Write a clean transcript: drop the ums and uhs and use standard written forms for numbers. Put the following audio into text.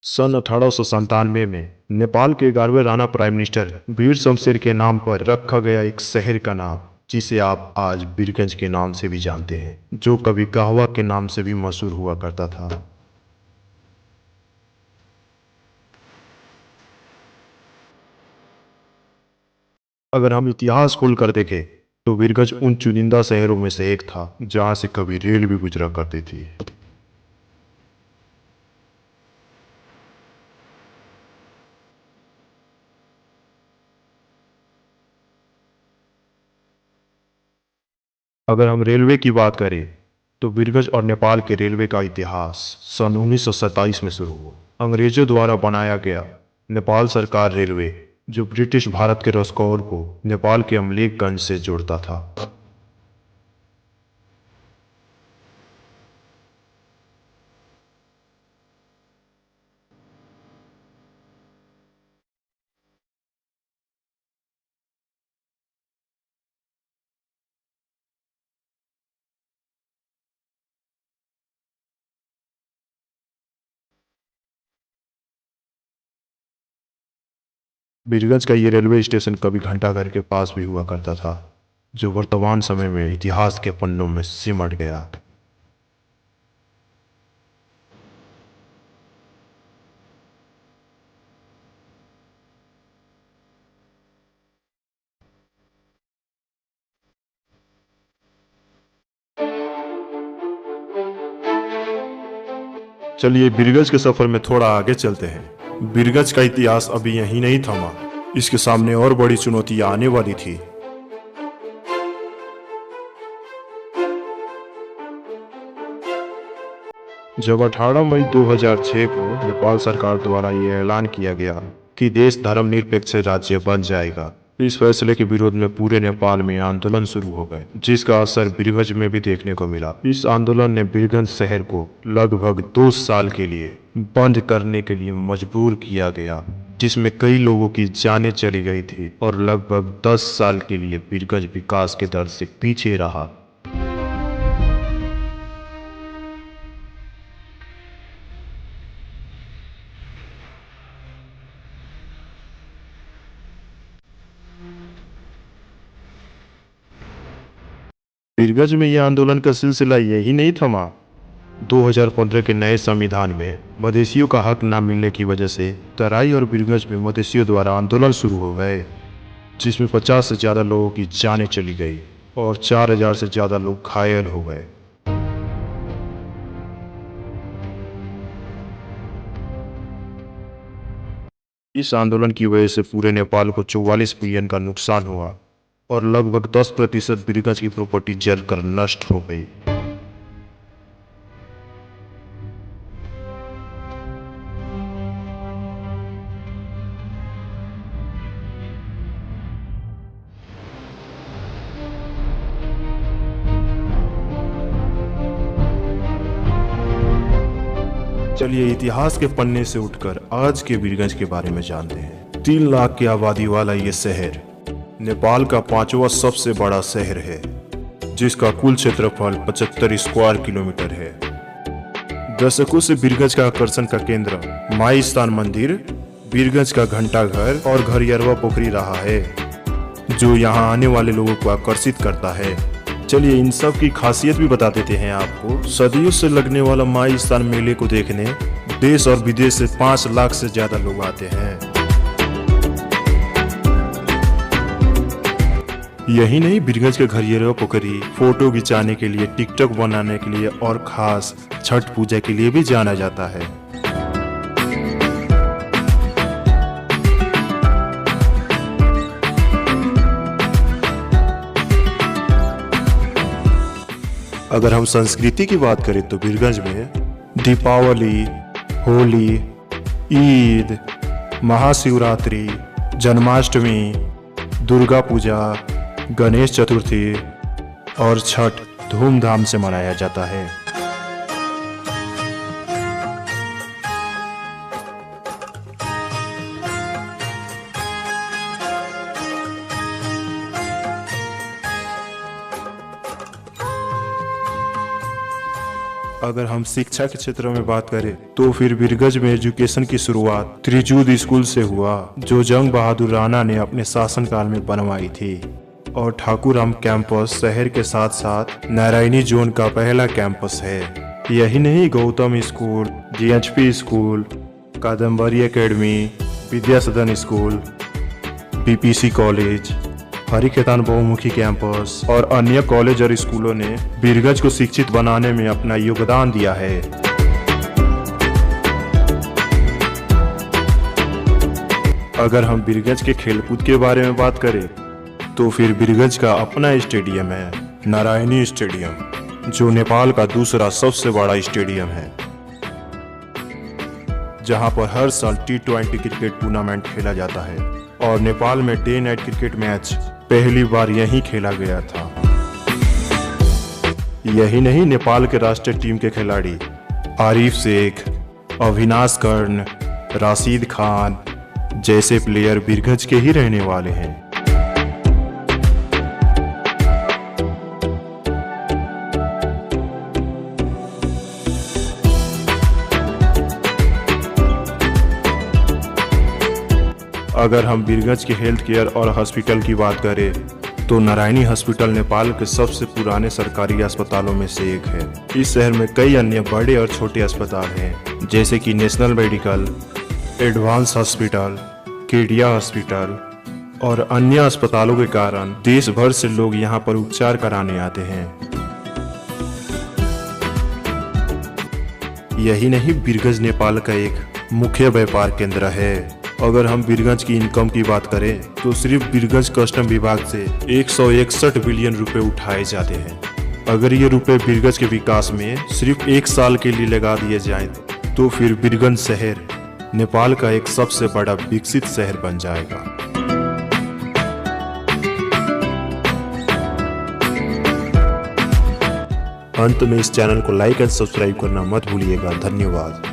सन 1897 में नेपाल के 11वें Rana prime minister वीर शमशेर के नाम पर रखा गया एक शहर का नाम, जिसे आप आज वीरगंज के नाम से भी जानते हैं, जो कभी गाहवा के नाम से भी मशहूर हुआ करता था। अगर हम इतिहास खोलकर देखें तो वीरगंज उन चुनिंदा शहरों में से एक था जहां से कभी रेल भी गुजरा करती थी। अगर हम रेलवे की बात करें तो वीरगंज और नेपाल के रेलवे का इतिहास सन 1927 में शुरू हुआ। अंग्रेजों द्वारा बनाया गया नेपाल सरकार रेलवे, जो ब्रिटिश भारत के रसकौर को नेपाल के अमलेखगंज से जोड़ता था। वीरगंज का ये रेलवे स्टेशन कभी घंटाघर के पास भी हुआ करता था, जो वर्तमान समय में इतिहास के पन्नों में सिमट गया। चलिए वीरगंज के सफर में थोड़ा आगे चलते हैं। वीरगंज का इतिहास अभी यहीं नहीं थमा, इसके सामने और बड़ी चुनौतियां आने वाली थी। जब 18 मई 2006 को नेपाल सरकार द्वारा ये ऐलान किया गया कि देश धर्मनिरपेक्ष राज्य बन जाएगा, इस फैसले के विरोध में पूरे नेपाल में आंदोलन शुरू हो गए, जिसका असर वीरगंज में भी देखने को मिला। इस आंदोलन ने वीरगंज शहर को लगभग 2 साल के लिए बंद करने के लिए मजबूर किया गया, जिसमें कई लोगों की जानें चली गई थी और लगभग 10 साल के लिए वीरगंज विकास के दर से पीछे रहा। वीरगंज में यह आंदोलन का सिलसिला यही नहीं थमा। 2015 के नए संविधान में मधेसियों का हक न मिलने की वजह से तराई और वीरगंज में मधेसियों द्वारा आंदोलन शुरू हो गए, जिसमें 50 से ज़्यादा लोगों की जानें चली गई और 4000 से ज़्यादा लोग घायल हो गए। इस आंदोलन की वजह से पूरे नेपाल को 44 बिलियन का नुकसान हुआ और लगभग 10% वीरगंज की प्रॉपर्टी जलकर नष्ट हो गई। चलिए इतिहास के पन्ने से उठकर आज के वीरगंज के बारे में जानते हैं। 3 लाख की आबादी वाला ये शहर नेपाल का 5वां सबसे बड़ा शहर है, जिसका कुल क्षेत्रफल 75 स्क्वायर किलोमीटर है। दशकों से वीरगंज का आकर्षण का केंद्र माई स्थान मंदिर, वीरगंज का घंटाघर और घरियरवा पोखरी रहा है, जो यहाँ आने वाले लोगों को आकर्षित करता है। चलिए इन सब की खासियत भी बता देते हैं आपको। सदियों से लगने वाला माई स्थान मेले को देखने देश और विदेश से 5 लाख से ज्यादा लोग आते हैं। यही नहीं, वीरगंज के घरियरवा पोखरी फोटो खिंचाने के लिए, टिकटॉक बनाने के लिए और खास छठ पूजा के लिए भी जाना जाता है। अगर हम संस्कृति की बात करें तो वीरगंज में दीपावली, होली, ईद, महाशिवरात्रि, जन्माष्टमी, दुर्गा पूजा, गणेश चतुर्थी और छठ धूमधाम से मनाया जाता है। अगर हम शिक्षा के क्षेत्र में बात करें तो फिर बीरगंज में एजुकेशन की शुरुआत त्रिजूद स्कूल से हुआ, जो जंग बहादुर राणा ने अपने शासनकाल में बनवाई थी। और ठाकुराम कैंपस शहर के साथ साथ नारायणी जोन का पहला कैंपस है। यही नहीं, Gautam school, GHP school, Kadambari academy, Vidya Sadan school, BPC college, हरिकेतन बहुमुखी कैंपस और अन्य कॉलेज और स्कूलों ने बीरगंज को शिक्षित बनाने में अपना योगदान दिया है। अगर हम बीरगंज के खेलकूद के बारे में बात करें तो फिर बीरगंज का अपना स्टेडियम है, नारायणी स्टेडियम, जो नेपाल का दूसरा सबसे बड़ा स्टेडियम है, जहां पर हर साल T20 क्रिकेट टूर्नामेंट खेला जाता है। और नेपाल में डे नाइट क्रिकेट मैच पहली बार यहीं खेला गया था। यही नहीं, नेपाल के राष्ट्रीय टीम के खिलाड़ी आरिफ शेख, अविनाश कर्ण, राशिद खान जैसे प्लेयर बीरगंज के ही रहने वाले हैं। अगर हम बीरगंज के हेल्थ केयर और हॉस्पिटल की बात करें तो नारायणी हॉस्पिटल नेपाल के सबसे पुराने सरकारी अस्पतालों में से एक है। इस शहर में कई अन्य बड़े और छोटे अस्पताल हैं, जैसे कि national medical, advance hospital, Kedia hospital और अन्य अस्पतालों के कारण देश भर से लोग यहां पर उपचार कराने आते हैं। यही नहीं, बीरगंज नेपाल का एक मुख्य व्यापार केंद्र है। अगर हम बीरगंज की इनकम की बात करें तो सिर्फ बीरगंज कस्टम विभाग से 161 बिलियन रुपए उठाए जाते हैं। अगर ये रुपए बीरगंज के विकास में सिर्फ एक साल के लिए लगा दिए जाएं तो फिर बीरगंज शहर नेपाल का एक सबसे बड़ा विकसित शहर बन जाएगा। अंत में इस चैनल को लाइक एंड सब्सक्राइब करना मत भूलिएगा। धन्यवाद।